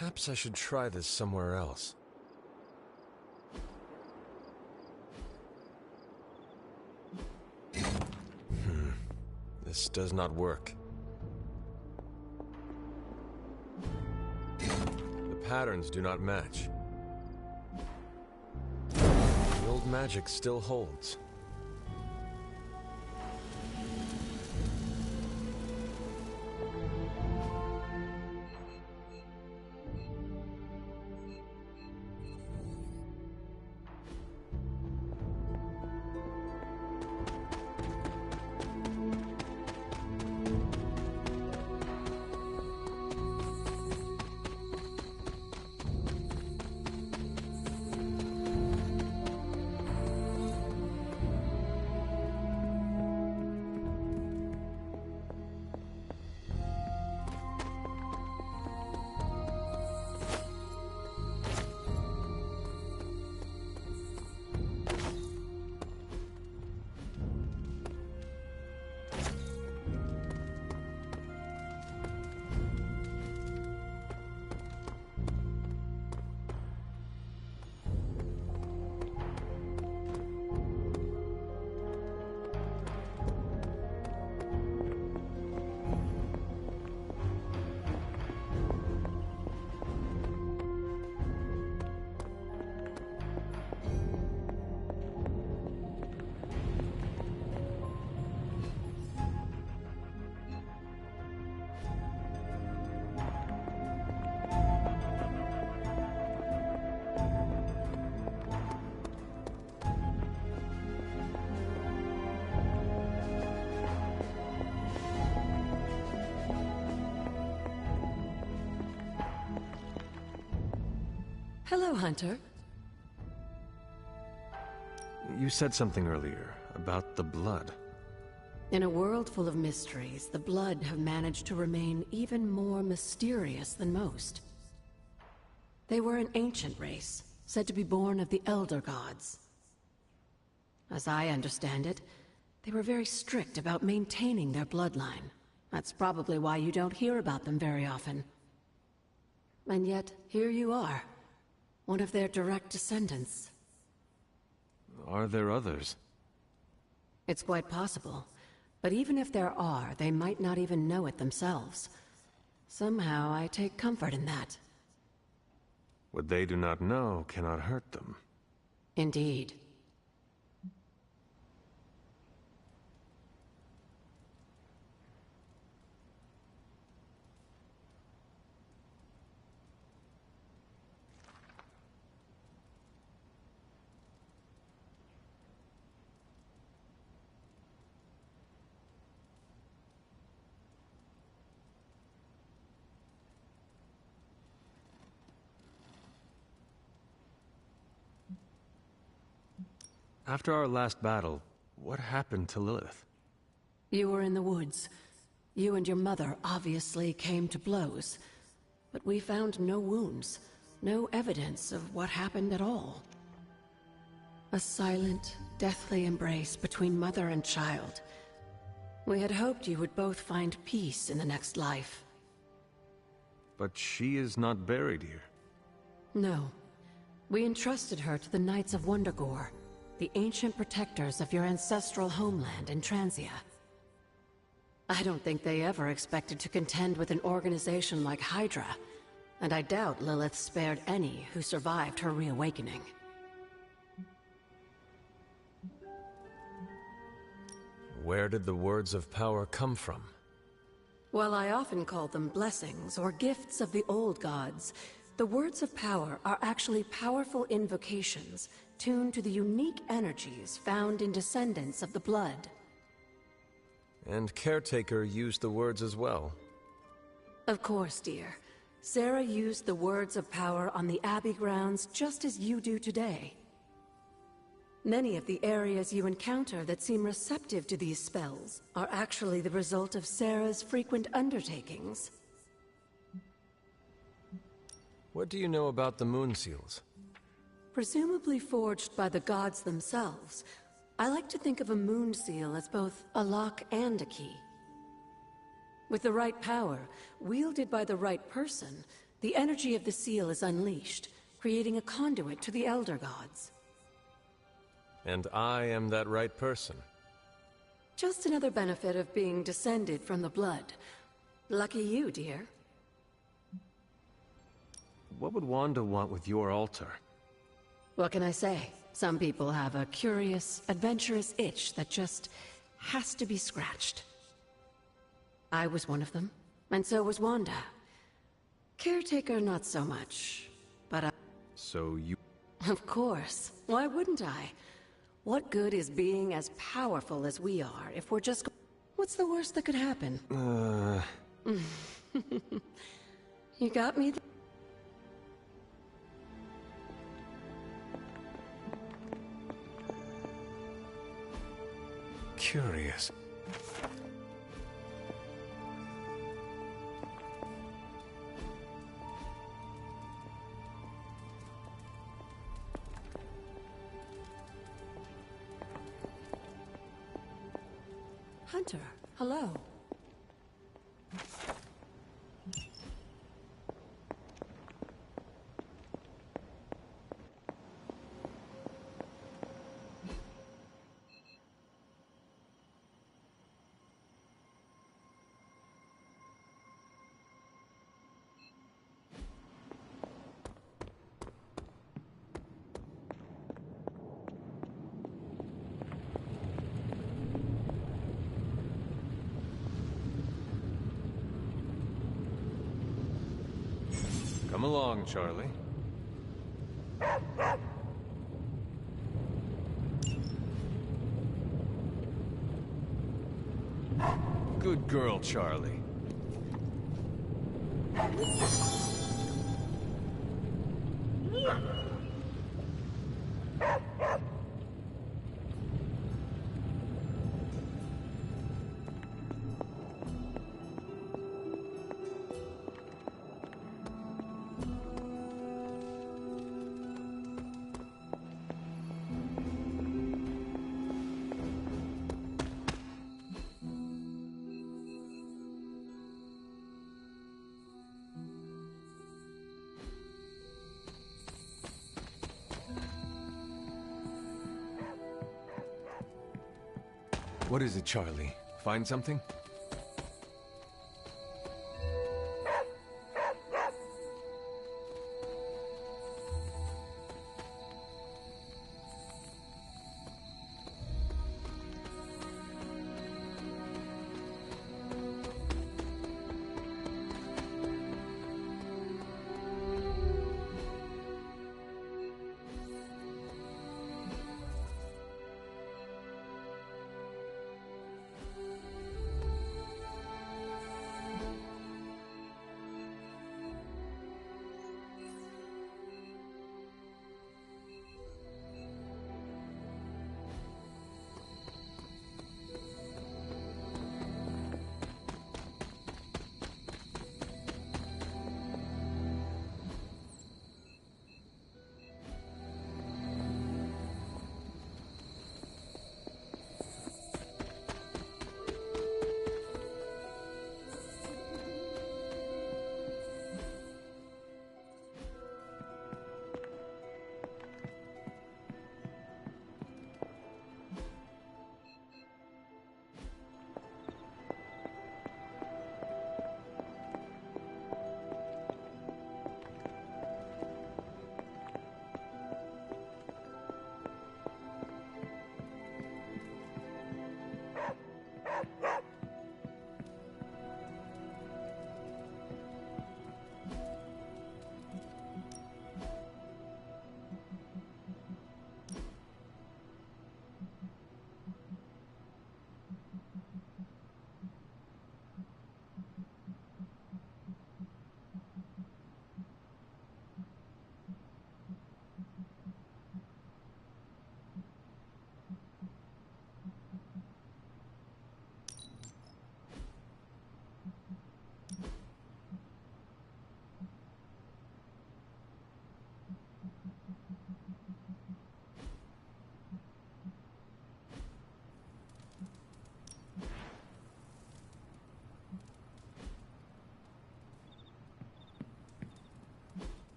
Perhaps I should try this somewhere else. This does not work. The patterns do not match. The old magic still holds. Hello, Hunter. You said something earlier about the blood. In a world full of mysteries, the blood have managed to remain even more mysterious than most. They were an ancient race, said to be born of the Elder Gods. As I understand it, they were very strict about maintaining their bloodline. That's probably why you don't hear about them very often. And yet, here you are, one of their direct descendants. Are there others? It's quite possible. But even if there are, they might not even know it themselves. Somehow, I take comfort in that. What they do not know cannot hurt them. Indeed. After our last battle, what happened to Lilith? You were in the woods. You and your mother obviously came to blows. But we found no wounds, no evidence of what happened at all. A silent, deathly embrace between mother and child. We had hoped you would both find peace in the next life. But she is not buried here. No. We entrusted her to the Knights of Wondergore. the ancient protectors of your ancestral homeland in Transia. I don't think they ever expected to contend with an organization like Hydra, and I doubt Lilith spared any who survived her reawakening. Where did the words of power come from? While I often call them blessings or gifts of the old gods, the words of power are actually powerful invocations tuned to the unique energies found in descendants of the blood. And Caretaker used the words as well. Of course, dear. Sarah used the words of power on the Abbey grounds just as you do today. Many of the areas you encounter that seem receptive to these spells are actually the result of Sarah's frequent undertakings. What do you know about the moon seals? Presumably forged by the gods themselves, I like to think of a moon seal as both a lock and a key. With the right power, wielded by the right person, the energy of the seal is unleashed, creating a conduit to the Elder Gods. And I am that right person. Just another benefit of being descended from the blood. Lucky you, dear. What would Wanda want with your altar? What can I say? Some people have a curious, adventurous itch that just has to be scratched. I was one of them, and so was Wanda. Caretaker, not so much, but I... So you... Of course. Why wouldn't I? What good is being as powerful as we are if we're just... What's the worst that could happen? You got me? Curious. Hunter, hello. Come along, Charlie. Good girl, Charlie. What is it, Charlie? Find something?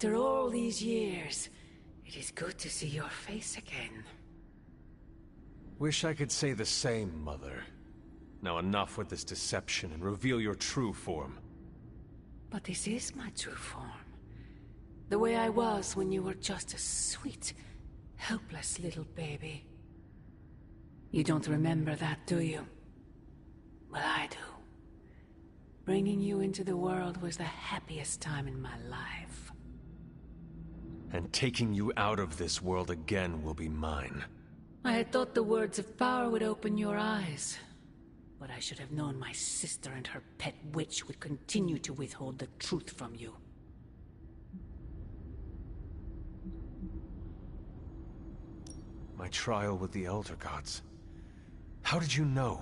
After all these years, it is good to see your face again. Wish I could say the same, Mother. Now enough with this deception and reveal your true form. But this is my true form. The way I was when you were just a sweet, helpless little baby. You don't remember that, do you? Well, I do. Bringing you into the world was the happiest time in my life. And taking you out of this world again will be mine. I had thought the words of power would open your eyes. But I should have known my sister and her pet witch would continue to withhold the truth from you. My trial with the Elder Gods. How did you know?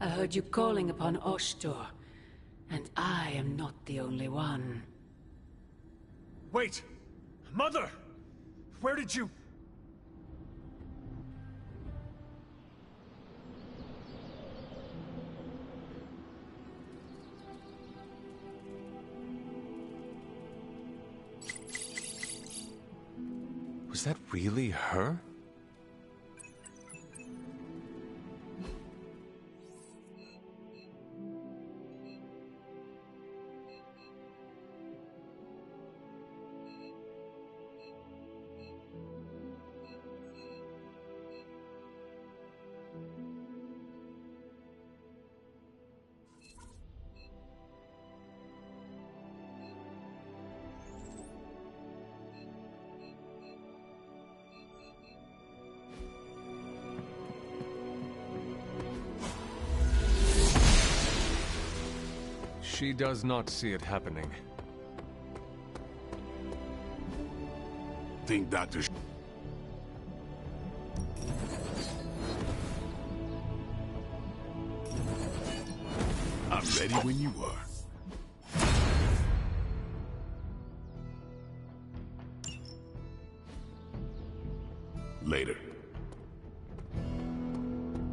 I heard you calling upon Oshtur, and I am not the only one. Wait! Mother! Where did you... Was that really her? She does not see it happening. Think Dr. I'm ready when you are. Later.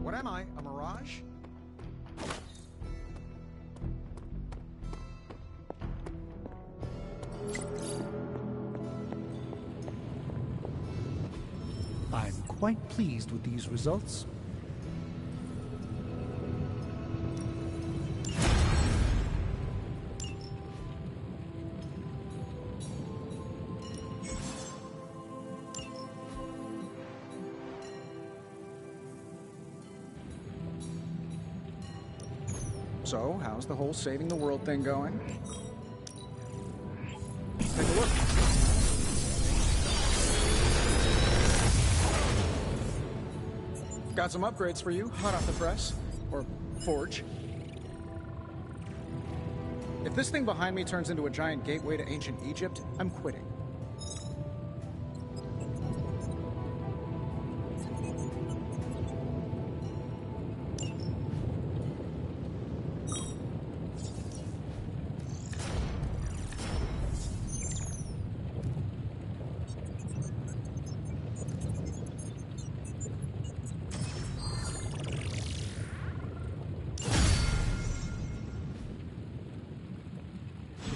What am I? A mirage? I'm quite pleased with these results. So, how's the whole saving the world thing going? Take a look. Got some upgrades for you, hot off the press. Or forge. If this thing behind me turns into a giant gateway to ancient Egypt, I'm quitting.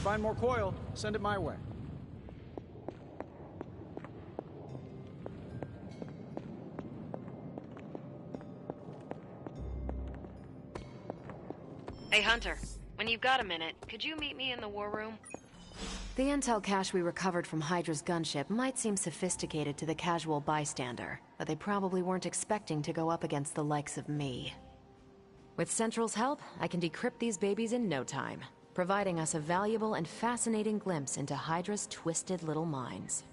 Find more coil, send it my way. Hey Hunter, when you've got a minute, could you meet me in the war room? The intel cache we recovered from Hydra's gunship might seem sophisticated to the casual bystander, but they probably weren't expecting to go up against the likes of me. With Central's help, I can decrypt these babies in no time, providing us a valuable and fascinating glimpse into Hydra's twisted little minds.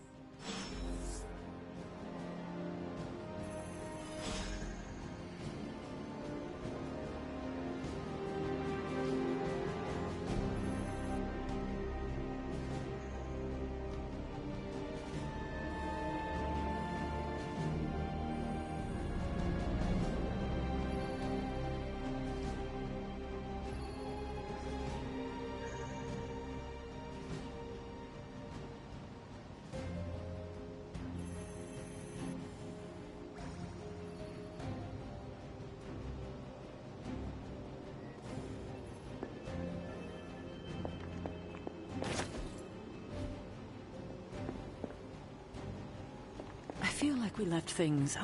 like we left things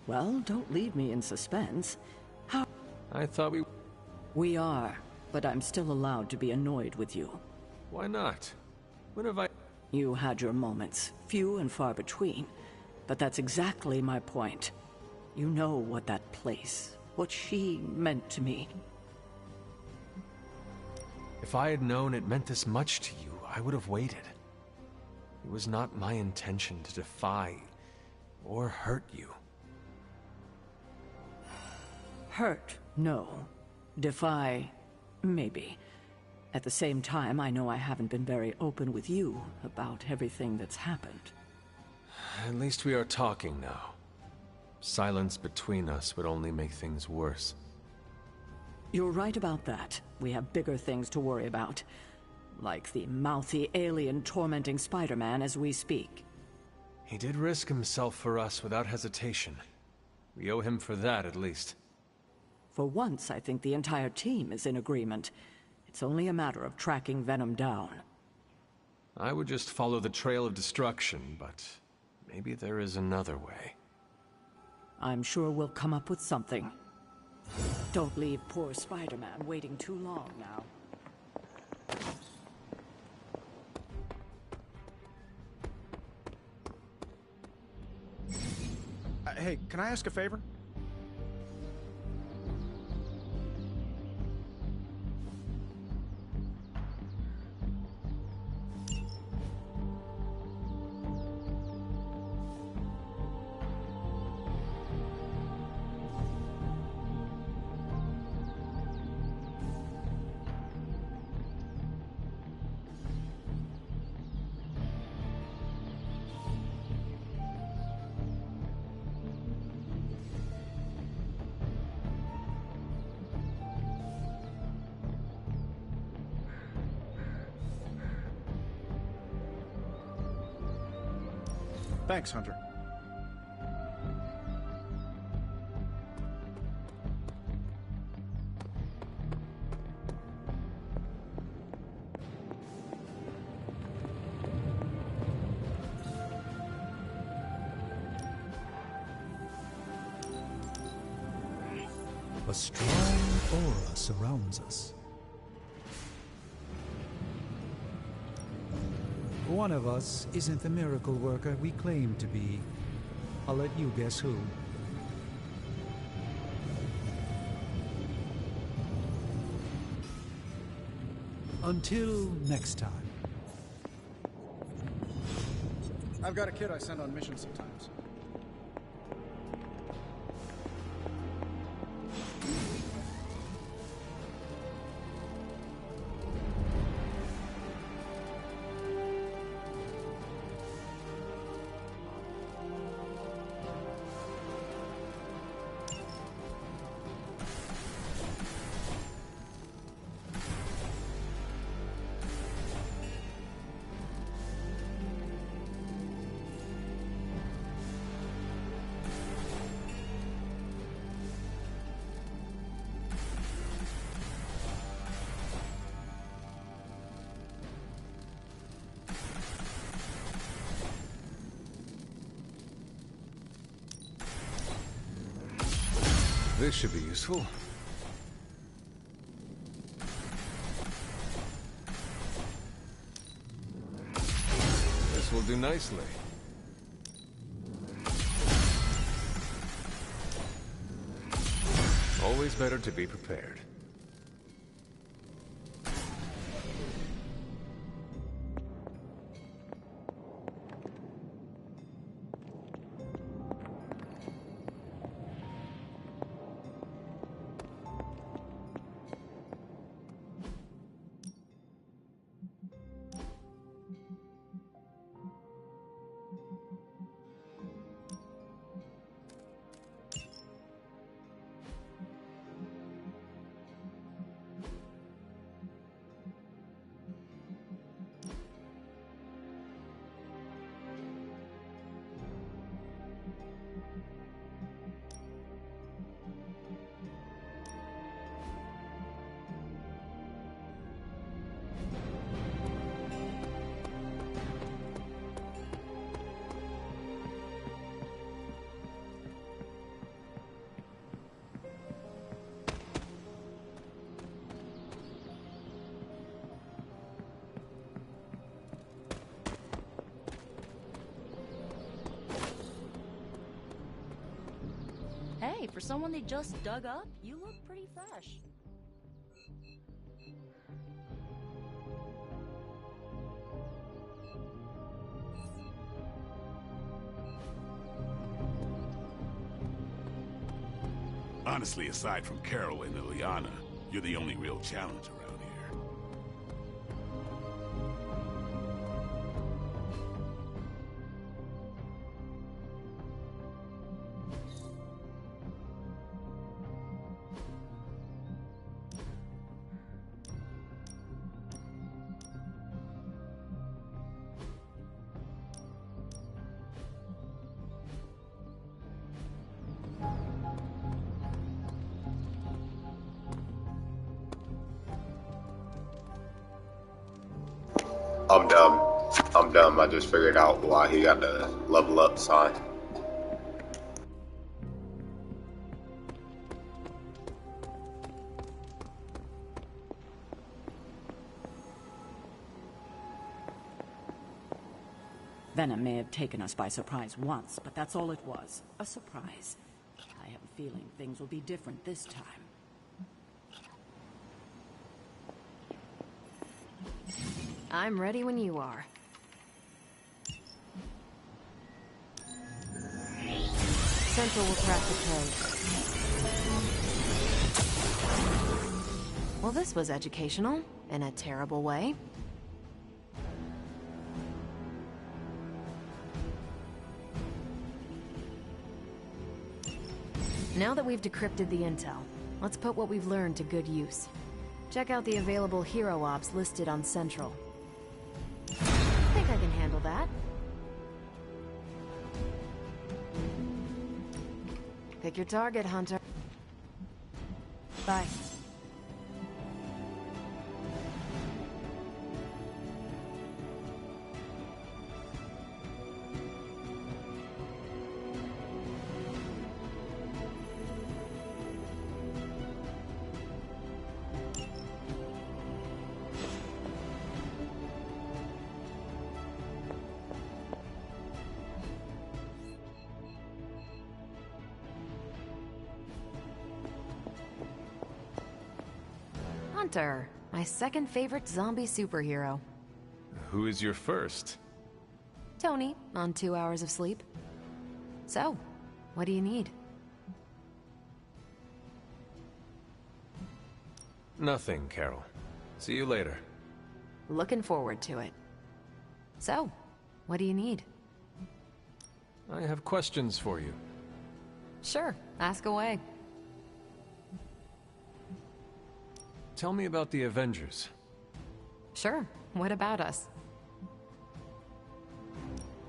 Well, don't leave me in suspense. How... I thought we... We are, but I'm still allowed to be annoyed with you. Why not? When have I... You had your moments, few and far between. But that's exactly my point. You know what that place, what she meant to me. If I had known it meant this much to you, I would have waited. It was not my intention to defy or hurt you. Hurt, no. Defy, maybe. At the same time, I know I haven't been very open with you about everything that's happened. At least we are talking now. Silence between us would only make things worse. You're right about that. We have bigger things to worry about. Like the mouthy alien tormenting Spider-Man as we speak. He did risk himself for us without hesitation. We owe him for that, at least. For once, I think the entire team is in agreement. It's only a matter of tracking Venom down. I would just follow the trail of destruction, but maybe there is another way. I'm sure we'll come up with something. Don't leave poor Spider-Man waiting too long now. Hey, can I ask a favor? Thanks, Hunter. A strong aura surrounds us. One of us isn't the miracle worker we claim to be. I'll let you guess who. Until next time. I've got a kid I send on missions sometimes. This should be useful. This will do nicely. Always better to be prepared. For someone they just dug up, you look pretty fresh. Honestly, aside from Carol and Ileana, you're the only real challenge around here. I'm dumb. I'm dumb. I just figured out why he got the level up sign. Venom may have taken us by surprise once, but that's all it was. A surprise. I have a feeling things will be different this time. I'm ready when you are. Central will crack the code. Well, this was educational, in a terrible way. Now that we've decrypted the intel, let's put what we've learned to good use. Check out the available hero ops listed on Central. I think I can handle that. Pick your target, Hunter. Bye. Hunter, my second favorite zombie superhero. Who is your first? Tony, on 2 hours of sleep. So, what do you need? Nothing, Carol. See you later. Looking forward to it. So, what do you need? I have questions for you. Sure, ask away. Tell me about the Avengers. Sure, what about us?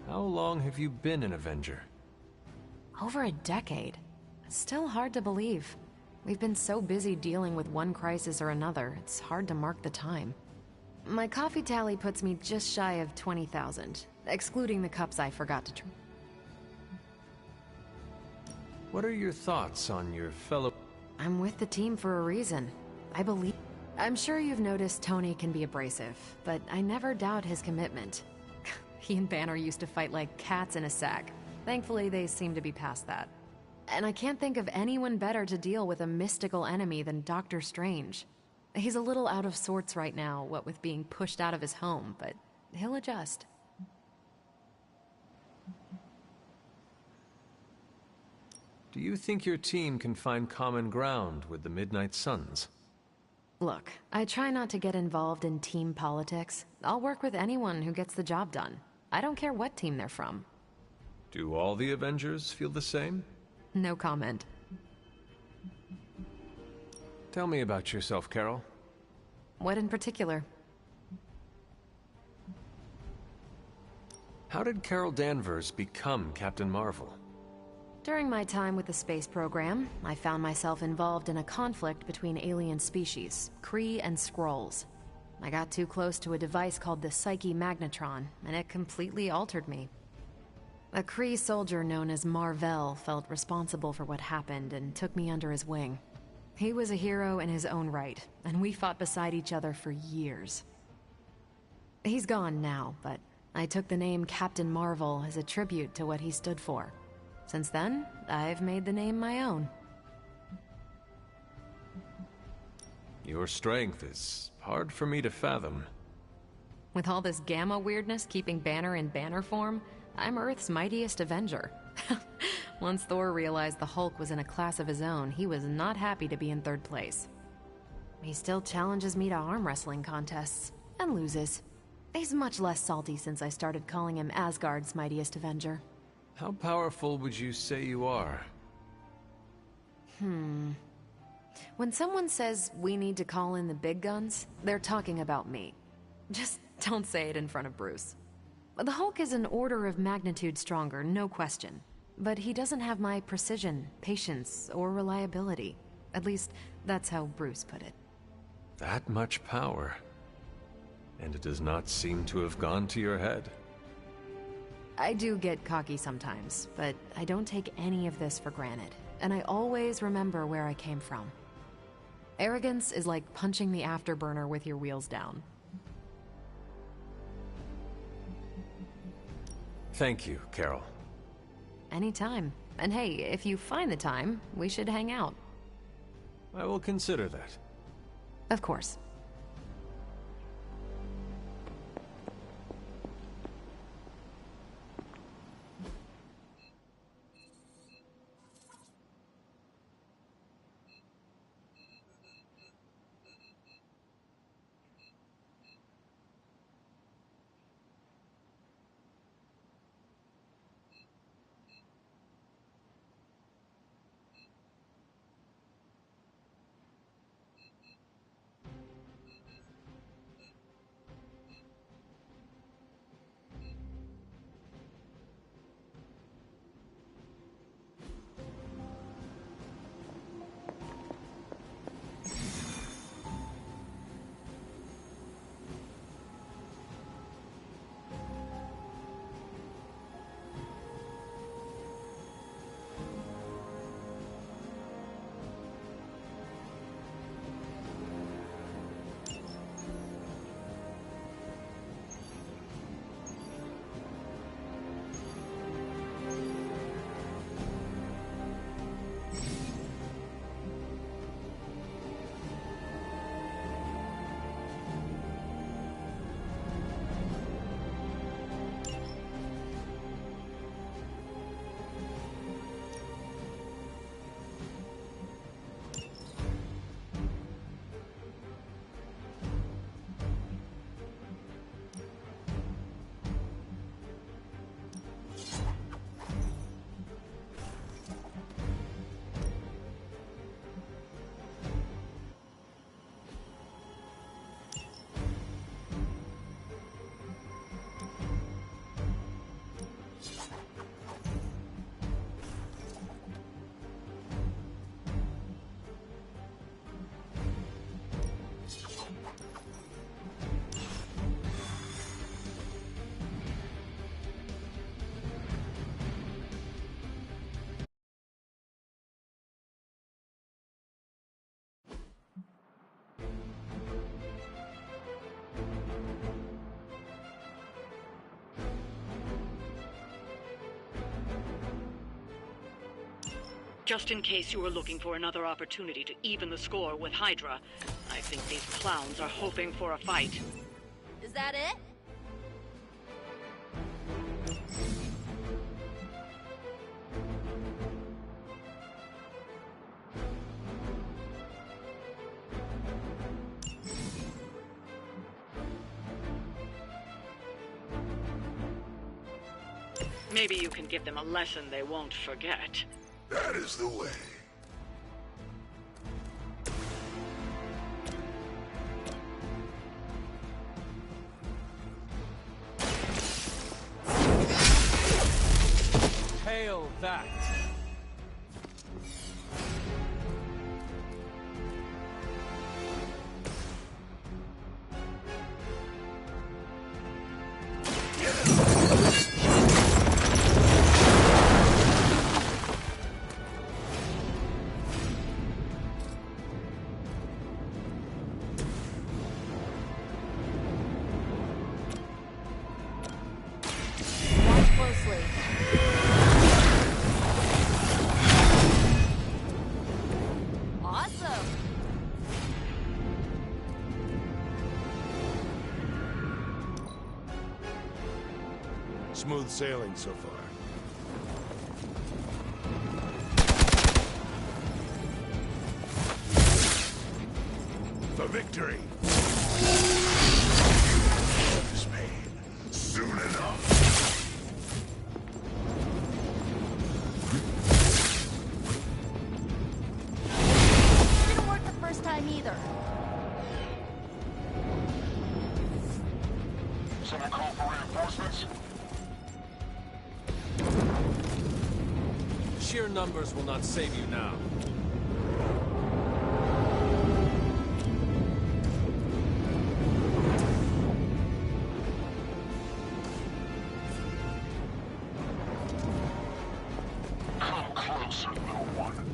How long have you been an Avenger? Over a decade. It's still hard to believe. We've been so busy dealing with one crisis or another, it's hard to mark the time. My coffee tally puts me just shy of 20,000, excluding the cups I forgot to What are your thoughts on your fellow... I'm with the team for a reason. I believe... I'm sure you've noticed Tony can be abrasive, but I never doubt his commitment. He and Banner used to fight like cats in a sack. Thankfully, they seem to be past that. And I can't think of anyone better to deal with a mystical enemy than Doctor Strange. He's a little out of sorts right now, what with being pushed out of his home, but he'll adjust. Do you think your team can find common ground with the Midnight Suns? Look, I try not to get involved in team politics. I'll work with anyone who gets the job done. I don't care what team they're from. Do all the Avengers feel the same? No comment. Tell me about yourself, Carol. What in particular? How did Carol Danvers become Captain Marvel? During my time with the space program, I found myself involved in a conflict between alien species, Kree and Skrulls. I got too close to a device called the Psyche Magnetron, and it completely altered me. A Kree soldier known as Mar-Vell felt responsible for what happened and took me under his wing. He was a hero in his own right, and we fought beside each other for years. He's gone now, but I took the name Captain Marvel as a tribute to what he stood for. Since then, I've made the name my own. Your strength is hard for me to fathom. With all this gamma weirdness keeping Banner in banner form, I'm Earth's mightiest Avenger. Once Thor realized the Hulk was in a class of his own, he was not happy to be in third place. He still challenges me to arm wrestling contests, and loses. He's much less salty since I started calling him Asgard's mightiest Avenger. How powerful would you say you are? When someone says we need to call in the big guns, they're talking about me. Just don't say it in front of Bruce. The Hulk is an order of magnitude stronger, no question. But he doesn't have my precision, patience, or reliability. At least, that's how Bruce put it. That much power. And it does not seem to have gone to your head. I do get cocky sometimes, but I don't take any of this for granted. And I always remember where I came from. Arrogance is like punching the afterburner with your wheels down. Thank you, Carol. Anytime. And hey, if you find the time, we should hang out. I will consider that. Of course. Just in case you were looking for another opportunity to even the score with Hydra, I think these clowns are hoping for a fight. Is that it? Maybe you can give them a lesson they won't forget. That is the way. Hail that! Smooth sailing so far. For victory! This pain soon enough. Didn't work the first time either. Someone call for reinforcements? Sheer numbers will not save you now. Come closer, little one.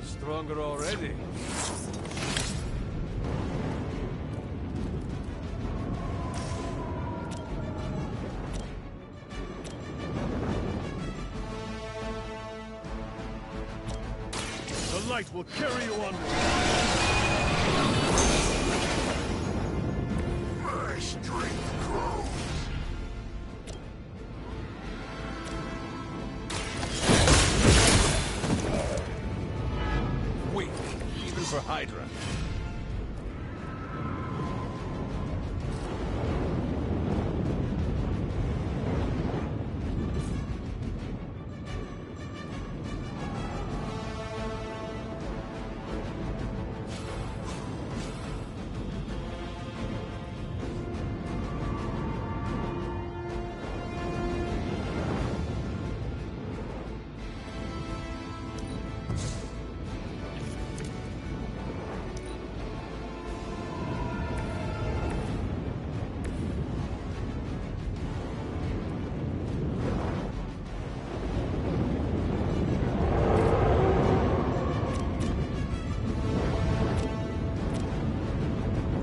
Stronger already. The light will carry you onward. My strength grows. Weak, even for Hydra.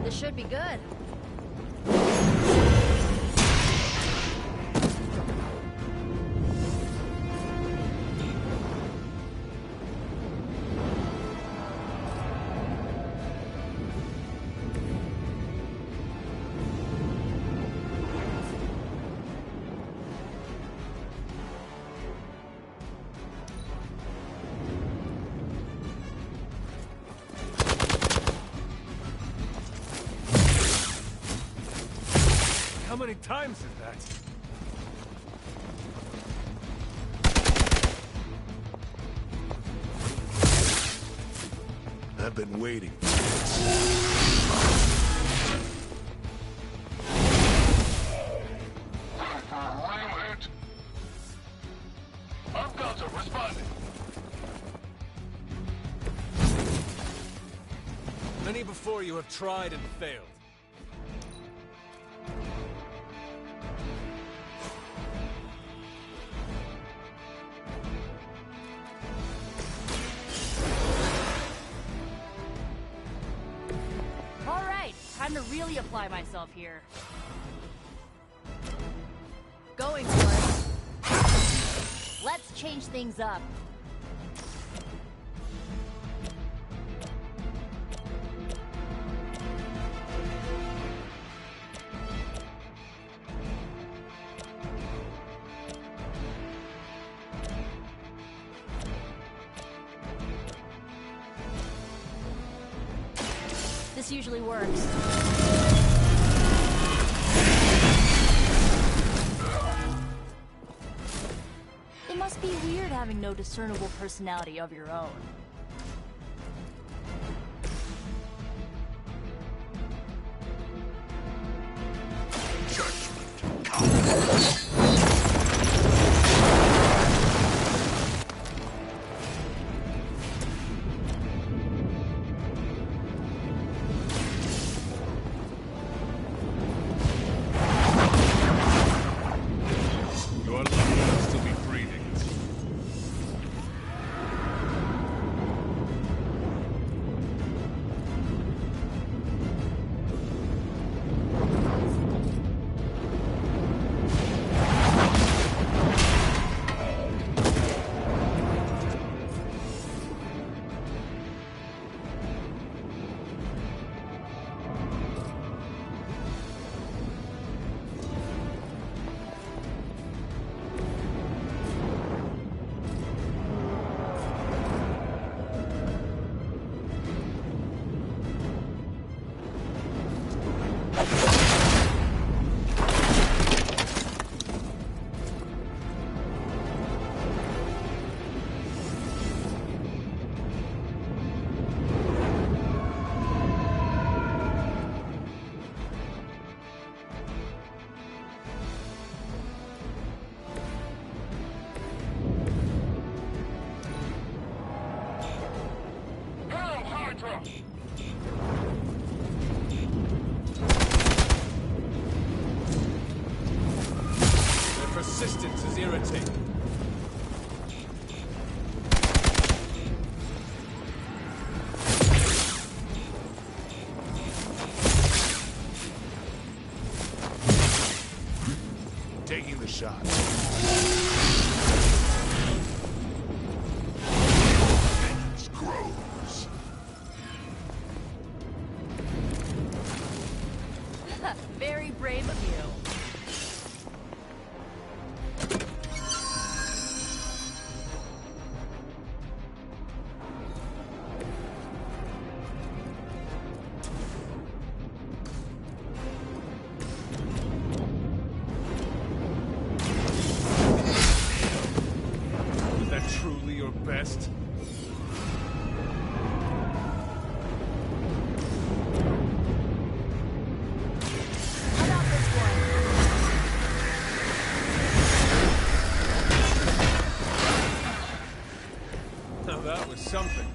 This should be good. How many times is that? I've been waiting. Ready for a real hit? I'm Delta, responding. Many before you have tried and failed. All right, time to really apply myself here. Going for it. Let's change things up. This usually works. It must be weird having no discernible personality of your own. Judgment comes. You're lucky enough to be breathing. persistence is irritating. Taking the shot. Vengeance grows. Very brave of you. Is that truly your best? How about this one? Now that was something.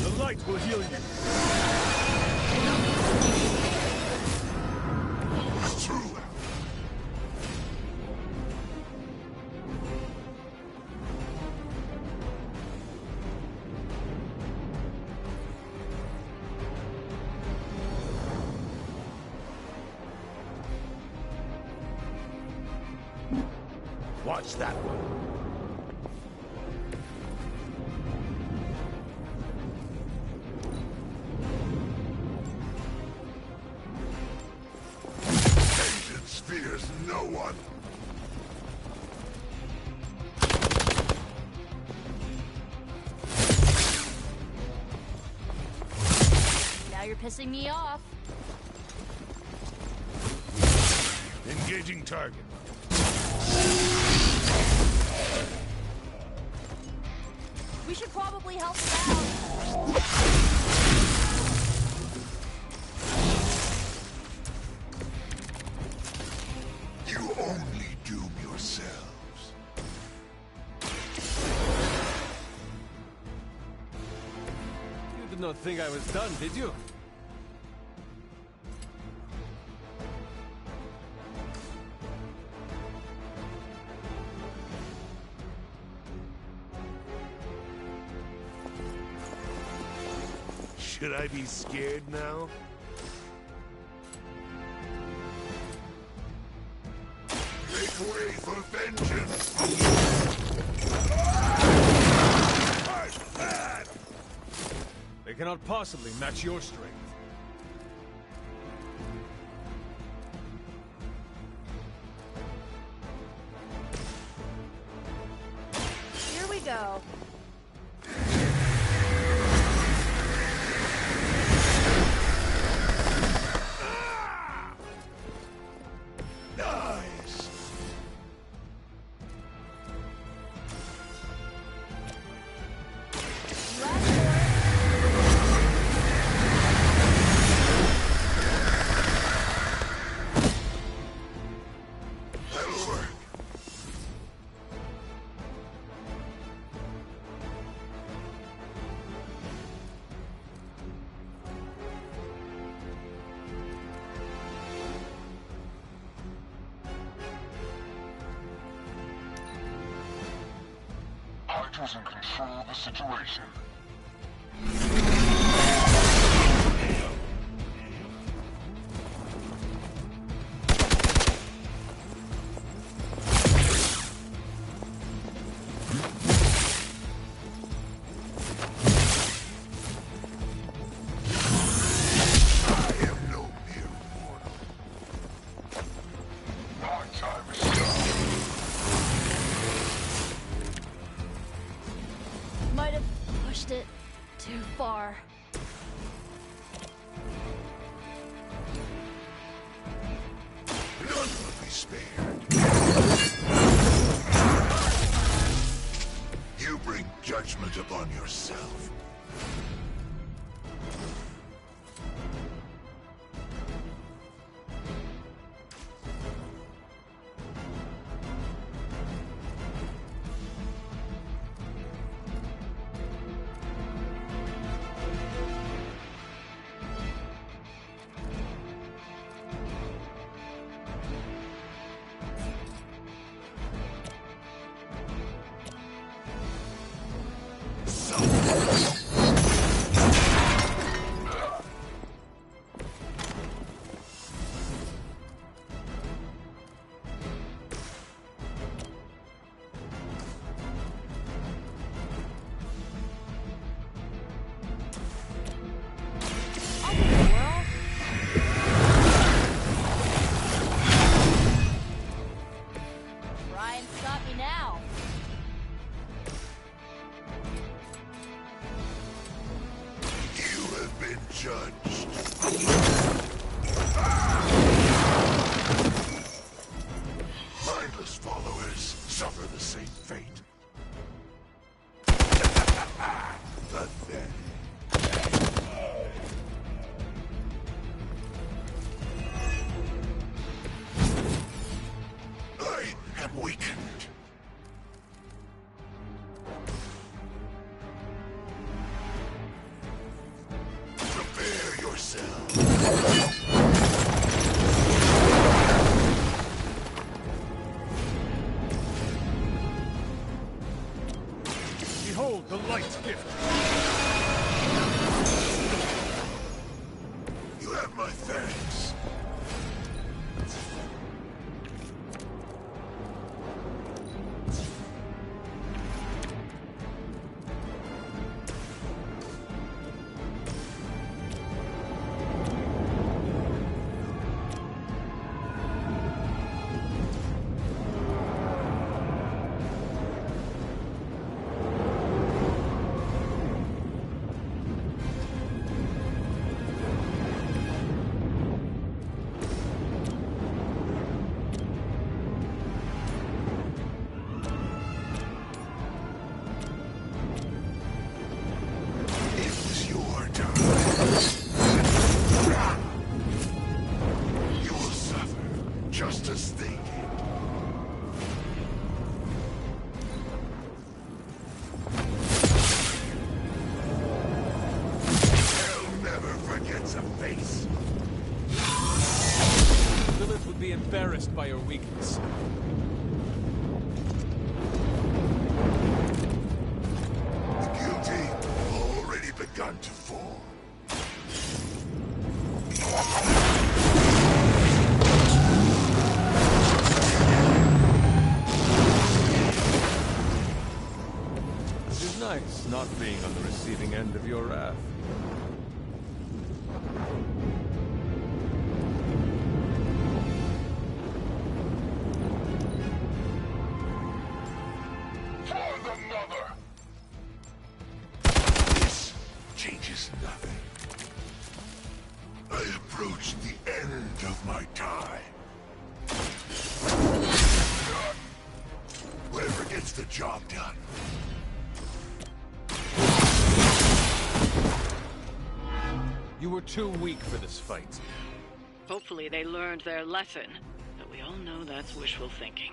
The light will heal you. It's true. Watch that one. Vengeance fears no one. Now you're pissing me off. Engaging target. We should probably help them out. You only doom yourselves. You did not think I was done, did you? Should I be scared now? Make way for vengeance! I'm mad! They cannot possibly match your strength. Here we go. Nice! That'll work. Hydra's in control of the situation. I am no mere mortal. My time is done. Might have pushed spared. You bring judgment upon yourself. Mindless followers suffer the same fate. Pathetic. I am weakened. Prepare yourself. Behold the light's gift. You have my thanks. Lilith would be embarrassed by your weakness. The guilty already begun to fall. It is nice not being on the receiving end of your wrath. This changes nothing. I approach the end of my time. Whoever gets the job done. You were too weak for this fight. Hopefully they learned their lesson, but we all know that's wishful thinking.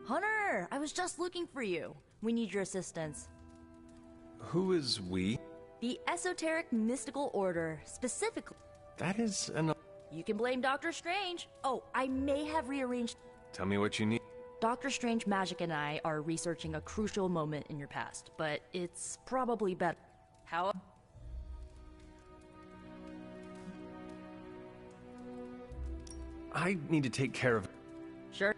Hunter, I was just looking for you. We need your assistance. Who is we? The Esoteric Mystical Order, specifically. That is an... You can blame Doctor Strange. Oh, I may have rearranged... Tell me what you need. Doctor Strange Magic and I are researching a crucial moment in your past, but it's probably better. How? I need to take care of... Sure.